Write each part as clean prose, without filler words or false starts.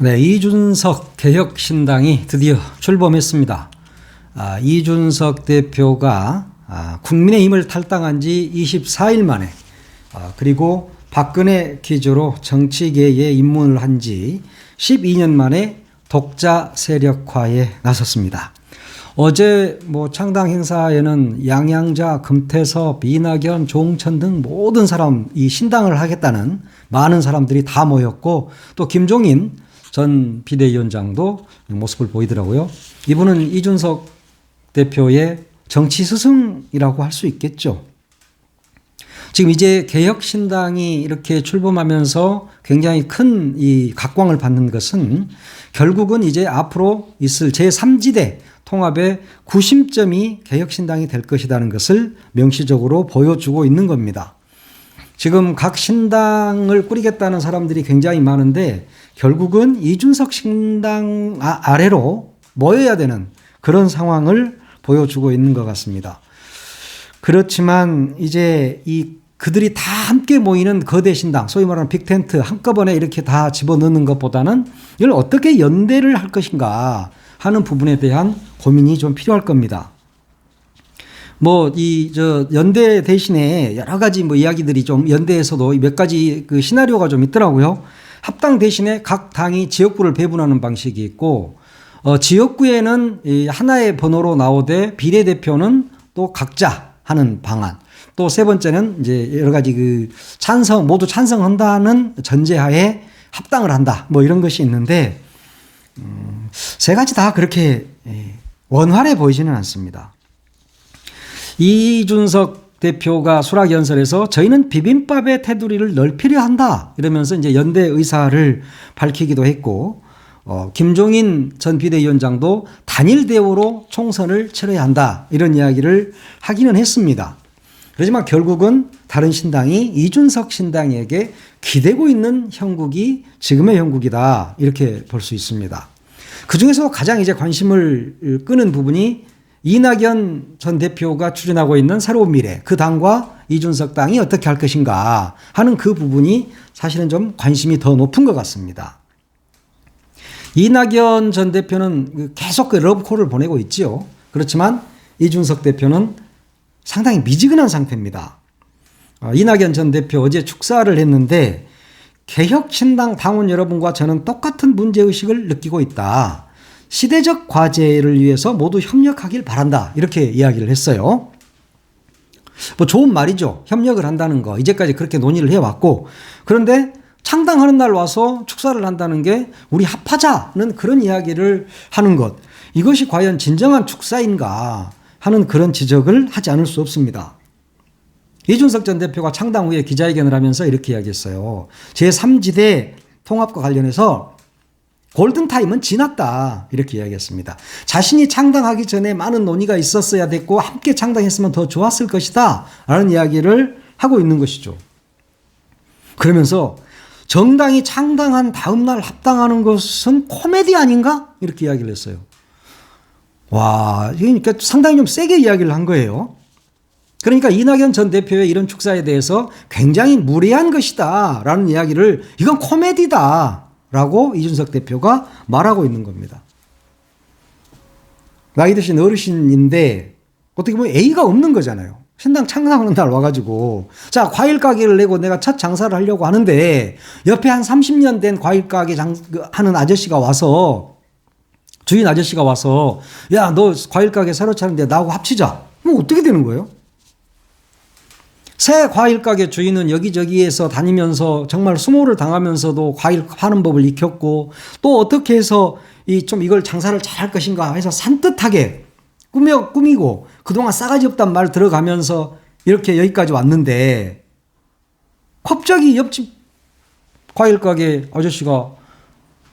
네, 이준석 개혁신당이 드디어 출범했습니다. 이준석 대표가 국민의힘을 탈당한 지 24일 만에 그리고 박근혜 기조로 정치계에 입문을 한 지 12년 만에 독자 세력화에 나섰습니다. 어제 창당 행사에는 양양자, 금태섭, 이낙연, 조응천 등 모든 사람 이 신당을 하겠다는 많은 사람들이 다 모였고 또 김종인 전 비대위원장도 모습을 보이더라고요. 이분은 이준석 대표의 정치 스승이라고 할 수 있겠죠. 지금 이제 개혁신당이 이렇게 출범하면서 굉장히 큰 이 각광을 받는 것은 결국은 이제 앞으로 있을 제3지대 통합의 구심점이 개혁신당이 될 것이라는 것을 명시적으로 보여주고 있는 겁니다. 지금 각 신당을 꾸리겠다는 사람들이 굉장히 많은데 결국은 이준석 신당 아래로 모여야 되는 그런 상황을 보여주고 있는 것 같습니다. 그렇지만 이제 그들이 다 함께 모이는 거대 신당, 소위 말하는 빅텐트 한꺼번에 이렇게 다 집어넣는 것보다는 이걸 어떻게 연대를 할 것인가 하는 부분에 대한 고민이 좀 필요할 겁니다. 연대 대신에 여러 가지 이야기들이 좀 연대에서도 몇 가지 그 시나리오가 좀 있더라고요. 합당 대신에 각 당이 지역구를 배분하는 방식이 있고, 지역구에는 하나의 번호로 나오되 비례대표는 또 각자 하는 방안. 또 세 번째는 이제 여러 가지 모두 찬성한다는 전제하에 합당을 한다. 이런 것이 있는데, 세 가지 다 그렇게 원활해 보이지는 않습니다. 이준석 대표가 수락연설에서 저희는 비빔밥의 테두리를 넓히려 한다 이러면서 이제 연대 의사를 밝히기도 했고, 김종인 전 비대위원장도 단일 대우로 총선을 치러야 한다 이런 이야기를 하기는 했습니다. 그렇지만 결국은 다른 신당이 이준석 신당에게 기대고 있는 형국이 지금의 형국이다 이렇게 볼 수 있습니다. 그중에서 가장 이제 관심을 끄는 부분이 이낙연 전 대표가 추진하고 있는 새로운 미래, 그 당과 이준석 당이 어떻게 할 것인가 하는 그 부분이 사실은 좀 관심이 더 높은 것 같습니다. 이낙연 전 대표는 계속 러브콜을 보내고 있지요. 그렇지만 이준석 대표는 상당히 미지근한 상태입니다. 이낙연 전 대표 어제 축사를 했는데 개혁신당 당원 여러분과 저는 똑같은 문제의식을 느끼고 있다. 시대적 과제를 위해서 모두 협력하길 바란다. 이렇게 이야기를 했어요. 좋은 말이죠. 협력을 한다는 거. 이제까지 그렇게 논의를 해왔고. 그런데 창당하는 날 와서 축사를 한다는 게 우리 합하자는 그런 이야기를 하는 것. 이것이 과연 진정한 축사인가 하는 그런 지적을 하지 않을 수 없습니다. 이준석 전 대표가 창당 후에 기자회견을 하면서 이렇게 이야기했어요. 제3지대 통합과 관련해서 골든타임은 지났다 이렇게 이야기했습니다. 자신이 창당하기 전에 많은 논의가 있었어야 됐고 함께 창당했으면 더 좋았을 것이다 라는 이야기를 하고 있는 것이죠. 그러면서 정당이 창당한 다음 날 합당하는 것은 코미디 아닌가? 이렇게 이야기를 했어요. 와, 그러니까 상당히 좀 세게 이야기를 한 거예요. 그러니까 이낙연 전 대표의 이런 축사에 대해서 굉장히 무례한 것이다 라는 이야기를 이건 코미디다 라고 이준석 대표가 말하고 있는 겁니다. 나이 드신 어르신인데 어떻게 보면 A가 없는 거잖아요. 신당 창당하는 날 와가지고 자 과일 가게를 내고 내가 첫 장사를 하려고 하는데 옆에 한 30년 된 과일 가게 하는 아저씨가 와서 주인 아저씨가 와서 야 너 과일 가게 새로 차는데 나하고 합치자. 그럼 어떻게 되는 거예요? 새 과일 가게 주인은 여기저기에서 다니면서 정말 수모를 당하면서도 과일 파는 법을 익혔고 또 어떻게 해서 이걸 장사를 잘할 것인가 해서 산뜻하게 꾸미고 그동안 싸가지 없단 말 들어가면서 이렇게 여기까지 왔는데 갑자기 옆집 과일 가게 아저씨가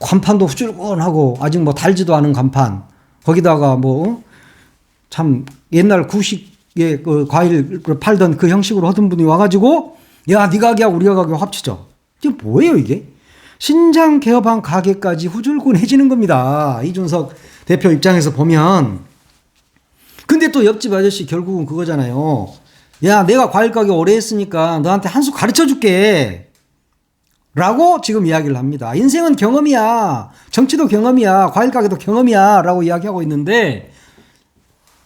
간판도 후줄근하고 아직 달지도 않은 간판 거기다가 참 옛날 구식의 그 과일 팔던 그 형식으로 하던 분이 와가지고 야 네 가게하고 우리 가게 합치자. 이게 뭐예요 이게? 신장 개업한 가게까지 후줄근해지는 겁니다. 이준석 대표 입장에서 보면. 근데 또 옆집 아저씨 결국은 그거잖아요. 야 내가 과일 가게 오래 했으니까 너한테 한 수 가르쳐 줄게. 라고 지금 이야기를 합니다. 인생은 경험이야. 정치도 경험이야. 과일 가게도 경험이야. 라고 이야기하고 있는데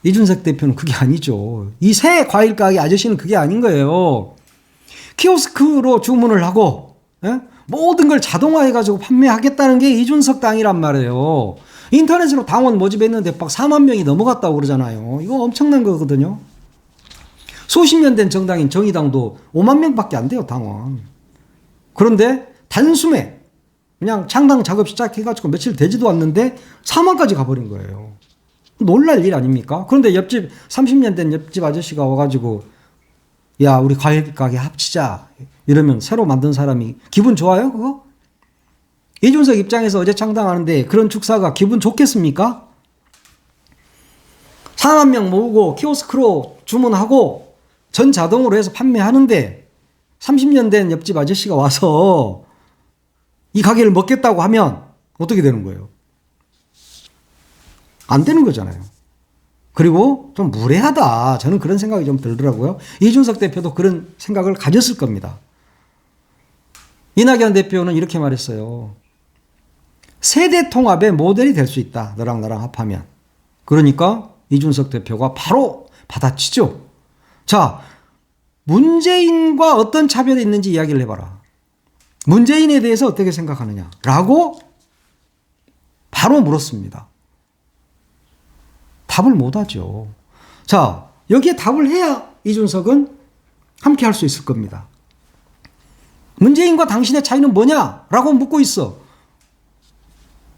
이준석 대표는 그게 아니죠. 이 새 과일 가게 아저씨는 그게 아닌 거예요. 키오스크로 주문을 하고 모든 걸 자동화해가지고 판매하겠다는 게 이준석 당이란 말이에요. 인터넷으로 당원 모집했는데 막 4만 명이 넘어갔다고 그러잖아요. 이거 엄청난 거거든요. 수십 년 된 정당인 정의당도 5만 명밖에 안 돼요, 당원. 그런데 단숨에 그냥 창당 작업 시작해가지고 며칠 되지도 않는데 4만까지 가버린 거예요. 놀랄 일 아닙니까? 그런데 옆집 30년 된 옆집 아저씨가 와가지고 야 우리 과일 가게 합치자 이러면 새로 만든 사람이 기분 좋아요 그거? 이준석 입장에서 어제 창당하는데 그런 축사가 기분 좋겠습니까? 4만 명 모으고 키오스크로 주문하고 전 자동으로 해서 판매하는데 30년 된 옆집 아저씨가 와서 이 가게를 먹겠다고 하면 어떻게 되는 거예요? 안 되는 거잖아요. 그리고 좀 무례하다. 저는 그런 생각이 좀 들더라고요. 이준석 대표도 그런 생각을 가졌을 겁니다. 이낙연 대표는 이렇게 말했어요. 세대 통합의 모델이 될 수 있다. 너랑 나랑 합하면. 그러니까 이준석 대표가 바로 받아치죠. 자, 문재인과 어떤 차별이 있는지 이야기를 해봐라. 문재인에 대해서 어떻게 생각하느냐 라고 바로 물었습니다. 답을 못하죠. 자, 여기에 답을 해야 이준석은 함께 할 수 있을 겁니다. 문재인과 당신의 차이는 뭐냐? 라고 묻고 있어.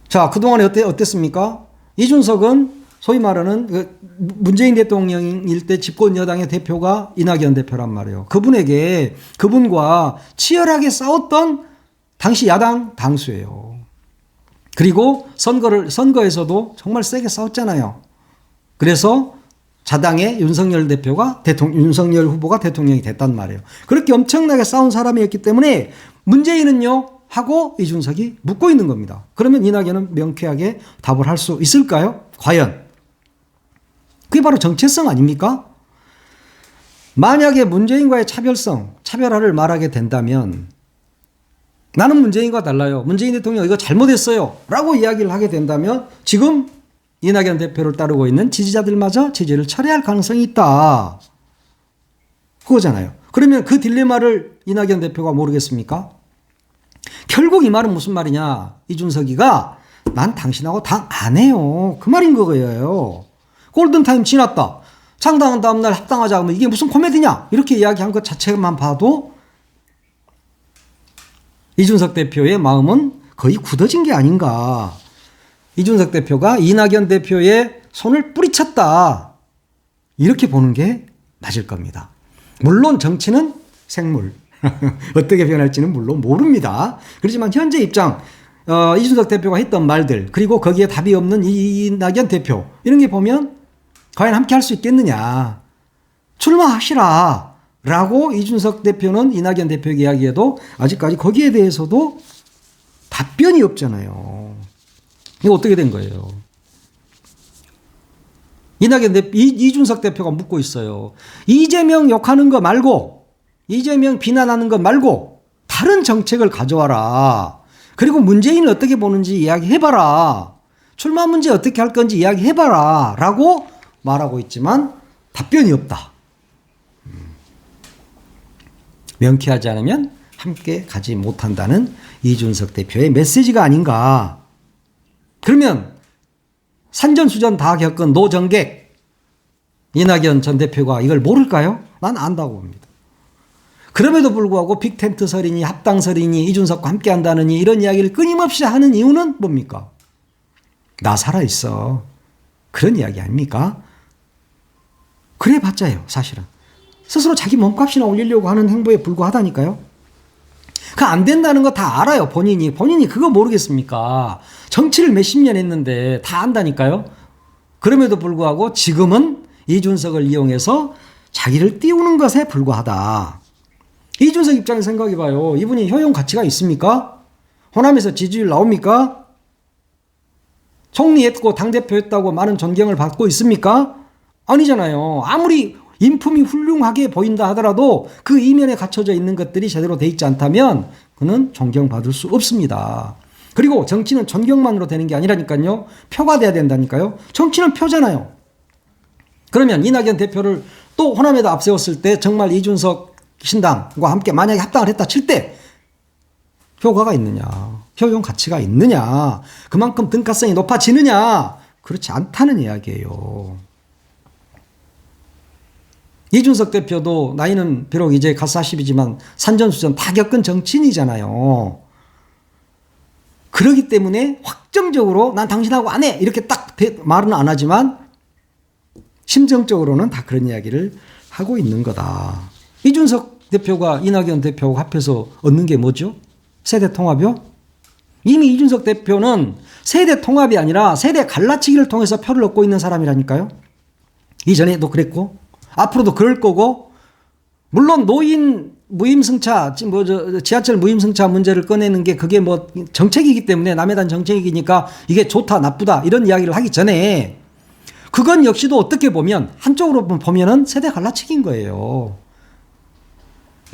자, 그동안에 어땠습니까? 이준석은 소위 말하는 문재인 대통령일 때 집권 여당의 대표가 이낙연 대표란 말이에요. 그분과 치열하게 싸웠던 당시 야당 당수예요. 그리고 선거에서도 정말 세게 싸웠잖아요. 그래서 자당의 윤석열 후보가 대통령이 됐단 말이에요. 그렇게 엄청나게 싸운 사람이었기 때문에 문재인은요 하고 이준석이 묻고 있는 겁니다. 그러면 이낙연은 명쾌하게 답을 할 수 있을까요? 과연? 그게 바로 정체성 아닙니까? 만약에 문재인과의 차별화를 말하게 된다면 나는 문재인과 달라요. 문재인 대통령 이거 잘못했어요. 라고 이야기를 하게 된다면 지금 이낙연 대표를 따르고 있는 지지자들마저 지지를 철회할 가능성이 있다. 그거잖아요. 그러면 그 딜레마를 이낙연 대표가 모르겠습니까? 결국 이 말은 무슨 말이냐. 이준석이가 난 당신하고 당 안 해요. 그 말인 거예요. 골든타임 지났다. 창당한 다음날 합당하자 하면 이게 무슨 코미디냐. 이렇게 이야기한 것 자체만 봐도 이준석 대표의 마음은 거의 굳어진 게 아닌가. 이준석 대표가 이낙연 대표의 손을 뿌리쳤다. 이렇게 보는 게 맞을 겁니다. 물론 정치는 생물. 어떻게 변할지는 물론 모릅니다. 그렇지만 현재 입장, 이준석 대표가 했던 말들, 그리고 거기에 답이 없는 이낙연 대표, 이런 게 보면 과연 함께 할 수 있겠느냐. 출마하시라. 라고 이준석 대표는 이낙연 대표에게 이야기해도 아직까지 거기에 대해서도 답변이 없잖아요. 이거 어떻게 된 거예요? 이준석 대표가 묻고 있어요. 이재명 욕하는 거 말고, 이재명 비난하는 거 말고 다른 정책을 가져와라. 그리고 문재인을 어떻게 보는지 이야기해봐라. 출마 문제 어떻게 할 건지 이야기해봐라. 라고 말하고 있지만 답변이 없다. 명쾌하지 않으면 함께 가지 못한다는 이준석 대표의 메시지가 아닌가. 그러면 산전수전 다 겪은 노정객 이낙연 전 대표가 이걸 모를까요? 난 안다고 봅니다. 그럼에도 불구하고 빅텐트 설이니 합당 설이니 이준석과 함께 한다느니 이런 이야기를 끊임없이 하는 이유는 뭡니까? 나 살아있어. 그런 이야기 아닙니까? 그래 봤자요, 사실은. 스스로 자기 몸값이나 올리려고 하는 행보에 불과하다니까요. 그 안 된다는 거 다 알아요, 본인이 그거 모르겠습니까? 정치를 몇십 년 했는데 다 안다니까요. 그럼에도 불구하고 지금은 이준석을 이용해서 자기를 띄우는 것에 불과하다. 이준석 입장에서 생각해봐요. 이분이 효용 가치가 있습니까? 호남에서 지지율 나옵니까? 총리했고 당대표 했다고 많은 존경을 받고 있습니까? 아니잖아요. 아무리 인품이 훌륭하게 보인다 하더라도 그 이면에 갖춰져 있는 것들이 제대로 돼 있지 않다면 그는 존경받을 수 없습니다. 그리고 정치는 존경만으로 되는 게 아니라니까요. 표가 돼야 된다니까요. 정치는 표잖아요. 그러면 이낙연 대표를 또 호남에다 앞세웠을 때 정말 이준석 신당과 함께 만약에 합당을 했다 칠 때 효과가 있느냐, 효용 가치가 있느냐, 그만큼 등가성이 높아지느냐, 그렇지 않다는 이야기예요. 이준석 대표도 나이는 비록 이제 갓 40이지만 산전수전 다 겪은 정치인이잖아요. 그렇기 때문에 확정적으로 난 당신하고 안 해 이렇게 딱 말은 안 하지만 심정적으로는 다 그런 이야기를 하고 있는 거다. 이준석 대표가 이낙연 대표하고 합해서 얻는 게 뭐죠? 세대 통합이요? 이미 이준석 대표는 세대 통합이 아니라 세대 갈라치기를 통해서 표를 얻고 있는 사람이라니까요. 이전에도 그랬고 앞으로도 그럴 거고, 물론 노인 무임승차, 지하철 무임승차 문제를 꺼내는 게 그게 뭐 정책이기 때문에 남해단 정책이니까 이게 좋다 나쁘다 이런 이야기를 하기 전에 그건 역시도 어떻게 보면 한쪽으로 보면은 세대 갈라치기인 거예요.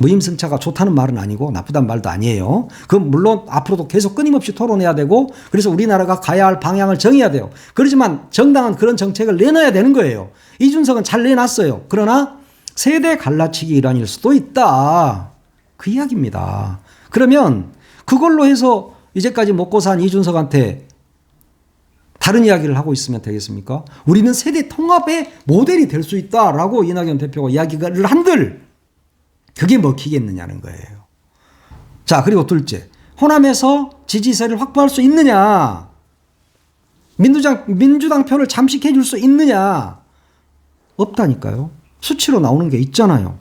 무임승차가 좋다는 말은 아니고 나쁘다는 말도 아니에요. 그건 물론 앞으로도 계속 끊임없이 토론해야 되고 그래서 우리나라가 가야 할 방향을 정해야 돼요. 그렇지만 정당은 그런 정책을 내놔야 되는 거예요. 이준석은 잘 내놨어요. 그러나 세대 갈라치기 일환일 수도 있다. 그 이야기입니다. 그러면 그걸로 해서 이제까지 먹고 산 이준석한테 다른 이야기를 하고 있으면 되겠습니까? 우리는 세대 통합의 모델이 될 수 있다라고 이낙연 대표가 이야기를 한들 그게 먹히겠느냐는 거예요. 자, 그리고 둘째, 호남에서 지지세를 확보할 수 있느냐? 민주당 표를 잠식해 줄 수 있느냐? 없다니까요. 수치로 나오는 게 있잖아요.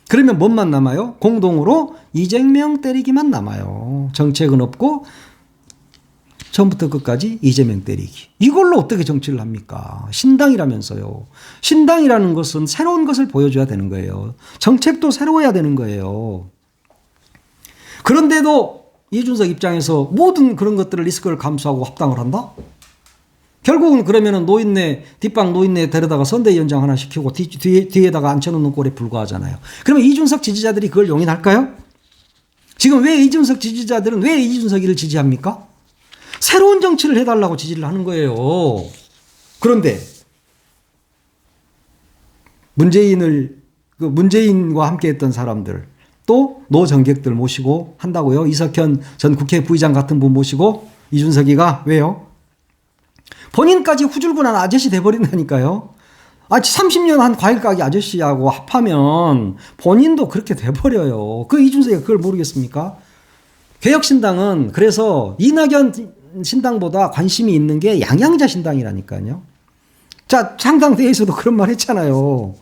그러면 뭔만 남아요? 공동으로 이재명 때리기만 남아요. 정책은 없고 처음부터 끝까지 이재명 때리기. 이걸로 어떻게 정치를 합니까? 신당이라면서요. 신당이라는 것은 새로운 것을 보여줘야 되는 거예요. 정책도 새로워야 되는 거예요. 그런데도 이준석 입장에서 모든 그런 것들을 리스크를 감수하고 합당을 한다? 결국은 그러면은 뒷방 노인네 데려다가 선대위원장 하나 시키고 뒤에다가 앉혀놓는 꼴에 불과하잖아요. 그러면 이준석 지지자들이 그걸 용인할까요? 지금 왜 이준석 지지자들은 왜 이준석이를 지지합니까? 새로운 정치를 해달라고 지지를 하는 거예요. 그런데 문재인과 함께 했던 사람들 또 노정객들 모시고 한다고요. 이석현 전 국회 부의장 같은 분 모시고 이준석이가 왜요? 본인까지 후줄근한 아저씨 돼버린다니까요. 30년 한 과일가게 아저씨하고 합하면 본인도 그렇게 돼버려요. 그 이준석이 그걸 모르겠습니까? 개혁신당은 그래서 이낙연 신당보다 관심이 있는 게 양양자 신당이라니까요. 자, 창당대회에서도 그런 말 했잖아요.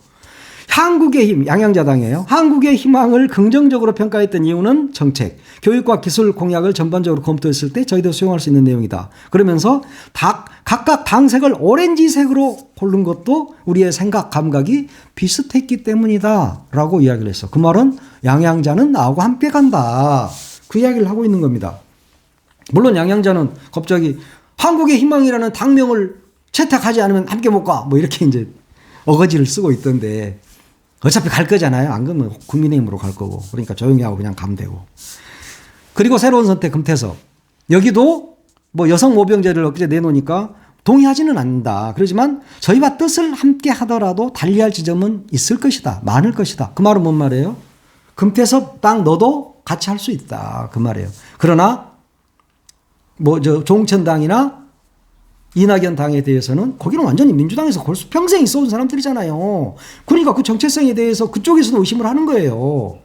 한국의 힘, 양양자당이에요. 한국의 희망을 긍정적으로 평가했던 이유는 정책, 교육과 기술 공약을 전반적으로 검토했을 때 저희도 수용할 수 있는 내용이다. 그러면서 각각 당색을 오렌지색으로 고른 것도 우리의 생각, 감각이 비슷했기 때문이다. 라고 이야기를 했어. 그 말은 양양자는 나하고 함께 간다. 그 이야기를 하고 있는 겁니다. 물론 양양자는 갑자기 한국의 희망이라는 당명을 채택하지 않으면 함께 못 가. 뭐 이렇게 이제 어거지를 쓰고 있던데 어차피 갈 거잖아요. 안 그러면 국민의힘으로 갈 거고. 그러니까 조용히 하고 그냥 가면 되고. 그리고 새로운 선택 금태섭. 여기도 뭐 여성 모병제를 엊그제 내놓으니까 동의하지는 않는다. 그렇지만 저희와 뜻을 함께 하더라도 달리할 지점은 있을 것이다. 많을 것이다. 그 말은 뭔 말이에요? 금태섭 당 너도 같이 할 수 있다. 그 말이에요. 그러나 종천당이나 이낙연 당에 대해서는 거기는 완전히 민주당에서 평생 있어온 사람들이잖아요. 그러니까 그 정체성에 대해서 그쪽에서도 의심을 하는 거예요.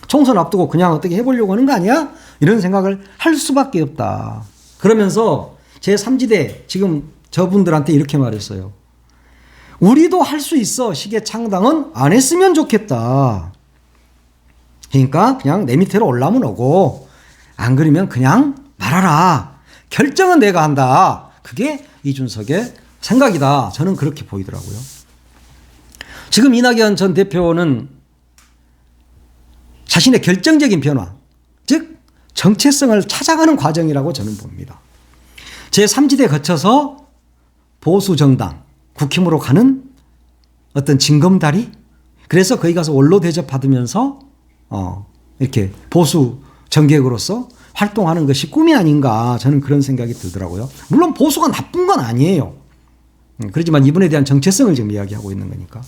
총선 앞두고 그냥 어떻게 해보려고 하는 거 아니야? 이런 생각을 할 수밖에 없다. 그러면서 제3지대 지금 저분들한테 이렇게 말했어요. 우리도 할 수 있어. 시계 창당은 안 했으면 좋겠다. 그러니까 그냥 내 밑으로 올라오면 오고 안 그러면 그냥 말아라. 결정은 내가 한다. 그게 이준석의 생각이다. 저는 그렇게 보이더라고요. 지금 이낙연 전 대표는 자신의 결정적인 변화, 즉 정체성을 찾아가는 과정이라고 저는 봅니다. 제3지대 거쳐서 보수정당, 국힘으로 가는 어떤 징검다리? 그래서 거기 가서 원로 대접 받으면서 이렇게 보수 정객으로서 활동하는 것이 꿈이 아닌가 저는 그런 생각이 들더라고요. 물론 보수가 나쁜 건 아니에요. 그렇지만 이분에 대한 정체성을 지금 이야기하고 있는 거니까.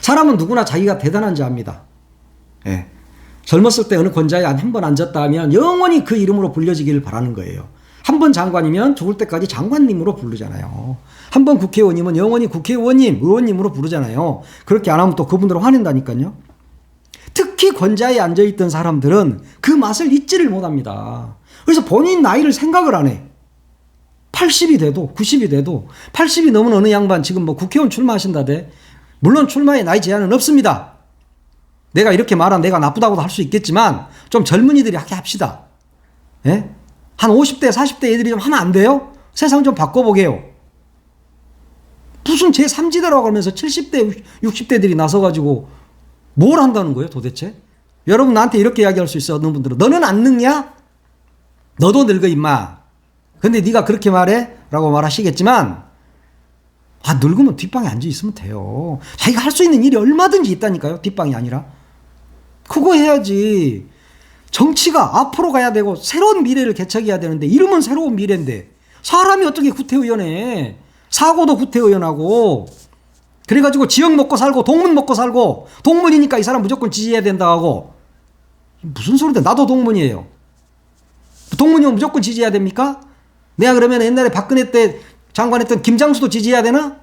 사람은 누구나 자기가 대단한지 압니다. 예. 젊었을 때 어느 권좌에 한 번 앉았다 하면 영원히 그 이름으로 불려지기를 바라는 거예요. 한 번 장관이면 죽을 때까지 장관님으로 부르잖아요. 한 번 국회의원이면 영원히 국회의원님, 의원님으로 부르잖아요. 그렇게 안 하면 또 그분들은 화낸다니까요. 특히 권좌에 앉아있던 사람들은 그 맛을 잊지를 못합니다. 그래서 본인 나이를 생각을 안 해. 80이 돼도 90이 돼도 80이 넘은 어느 양반 지금 뭐 국회의원 출마하신다대. 물론 출마에 나이 제한은 없습니다. 내가 이렇게 말한 내가 나쁘다고도 할 수 있겠지만 좀 젊은이들이 하게 합시다. 예? 한 50대 40대 애들이 좀 하면 안 돼요? 세상 좀 바꿔보게요. 무슨 제3지대라고 하면서 70대 60대들이 나서가지고 뭘 한다는 거예요 도대체? 여러분 나한테 이렇게 이야기할 수 있어. 어느 분들은 너는 안 늙냐? 너도 늙어 임마. 근데 네가 그렇게 말해? 라고 말하시겠지만 늙으면 뒷방에 앉아있으면 돼요. 자기가 할 수 있는 일이 얼마든지 있다니까요. 뒷방이 아니라. 그거 해야지. 정치가 앞으로 가야 되고 새로운 미래를 개척해야 되는데 이름은 새로운 미래인데 사람이 어떻게 구태의원해. 사고도 구태의원하고 그래가지고 지역 먹고 살고 동문 먹고 살고 동문이니까 이 사람 무조건 지지해야 된다 하고 무슨 소리인데 나도 동문이에요. 동문이면 무조건 지지해야 됩니까? 내가 그러면 옛날에 박근혜 때 장관했던 김장수도 지지해야 되나?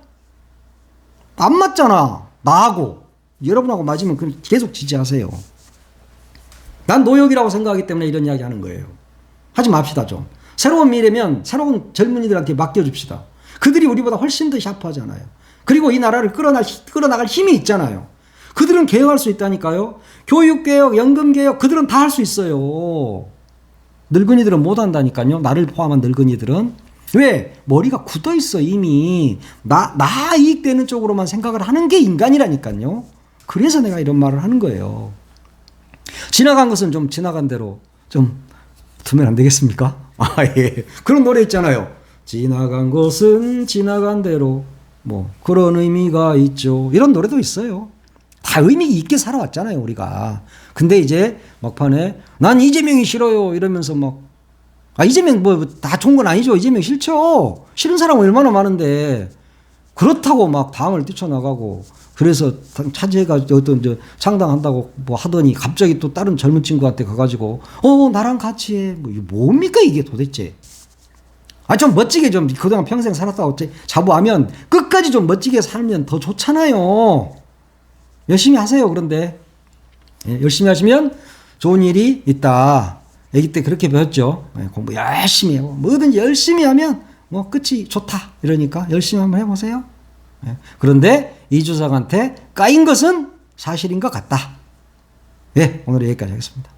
안 맞잖아. 나하고 여러분하고 맞으면 계속 지지하세요. 난 노역이라고 생각하기 때문에 이런 이야기 하는 거예요. 하지 맙시다 좀. 새로운 미래면 새로운 젊은이들한테 맡겨줍시다. 그들이 우리보다 훨씬 더 샤프하잖아요. 그리고 이 나라를 끌어나갈 힘이 있잖아요. 그들은 개혁할 수 있다니까요. 교육개혁, 연금개혁 그들은 다 할 수 있어요. 늙은이들은 못한다니까요. 나를 포함한 늙은이들은. 왜? 머리가 굳어있어 이미. 나 이익되는 쪽으로만 생각을 하는 게 인간이라니까요. 그래서 내가 이런 말을 하는 거예요. 지나간 것은 좀 지나간 대로 좀 두면 안 되겠습니까? 예. 그런 노래 있잖아요. 지나간 것은 지나간 대로 뭐 그런 의미가 있죠. 이런 노래도 있어요. 다 의미 있게 살아왔잖아요 우리가. 근데 이제 막판에 난 이재명이 싫어요 이러면서 막 이재명 뭐 다 좋은 건 아니죠. 이재명 싫죠. 싫은 사람은 얼마나 많은데 그렇다고 막 당을 뛰쳐나가고 그래서 차지해가 어떤 창당한다고 뭐 하더니 갑자기 또 다른 젊은 친구한테 가가지고 나랑 같이 해. 뭐 이게 뭡니까 이게 도대체. 좀 멋지게 좀 그동안 평생 살았다고 자부하면 끝까지 좀 멋지게 살면 더 좋잖아요. 열심히 하세요. 그런데 열심히 하시면 좋은 일이 있다. 아기 때 그렇게 배웠죠. 공부 열심히 하고 뭐든지 열심히 하면 뭐 끝이 좋다. 이러니까 열심히 한번 해보세요. 그런데 이주석한테 까인 것은 사실인 것 같다. 오늘 여기까지 하겠습니다.